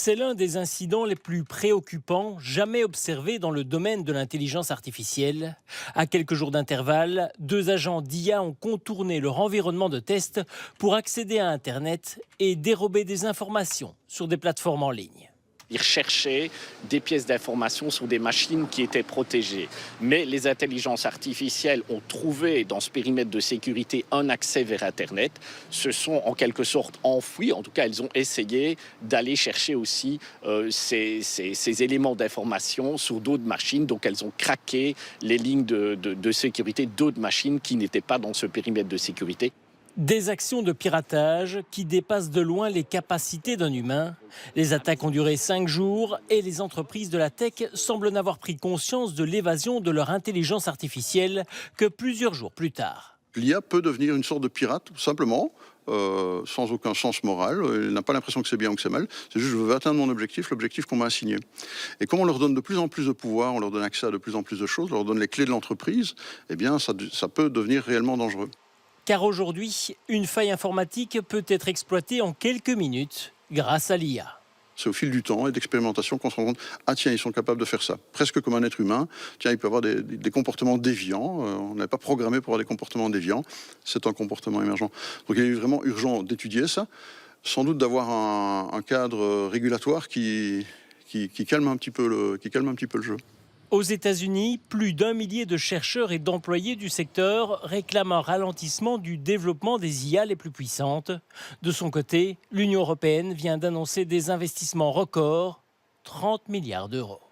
C'est l'un des incidents les plus préoccupants jamais observés dans le domaine de l'intelligence artificielle. À quelques jours d'intervalle, deux agents d'IA ont contourné leur environnement de test pour accéder à Internet et dérober des informations sur des plateformes en ligne. Ils recherchaient des pièces d'information sur des machines qui étaient protégées. Mais les intelligences artificielles ont trouvé dans ce périmètre de sécurité un accès vers Internet, se sont en quelque sorte enfouis. En tout cas, elles ont essayé d'aller chercher aussi ces éléments d'information sur d'autres machines. Donc, elles ont craqué les lignes de sécurité d'autres machines qui n'étaient pas dans ce périmètre de sécurité. Des actions de piratage qui dépassent de loin les capacités d'un humain. Les attaques ont duré 5 jours et les entreprises de la tech semblent n'avoir pris conscience de l'évasion de leur intelligence artificielle que plusieurs jours plus tard. L'IA peut devenir une sorte de pirate, tout simplement, sans aucun sens moral. Elle n'a pas l'impression que c'est bien ou que c'est mal. C'est juste, je veux atteindre mon objectif, l'objectif qu'on m'a assigné. Et comme on leur donne de plus en plus de pouvoir, on leur donne accès à de plus en plus de choses, on leur donne les clés de l'entreprise, eh bien, ça peut devenir réellement dangereux. Car aujourd'hui, une faille informatique peut être exploitée en quelques minutes grâce à l'IA. C'est au fil du temps et d'expérimentation qu'on se rend compte, ah tiens, ils sont capables de faire ça, presque comme un être humain. Tiens, il peut avoir des comportements déviants. On n'est pas programmé pour avoir des comportements déviants. C'est un comportement émergent. Donc il est vraiment urgent d'étudier ça, sans doute d'avoir un cadre régulatoire qui calme un petit peu le jeu. Aux États-Unis, plus d'1 millier de chercheurs et d'employés du secteur réclament un ralentissement du développement des IA les plus puissantes. De son côté, l'Union européenne vient d'annoncer des investissements records, 30 milliards d'euros.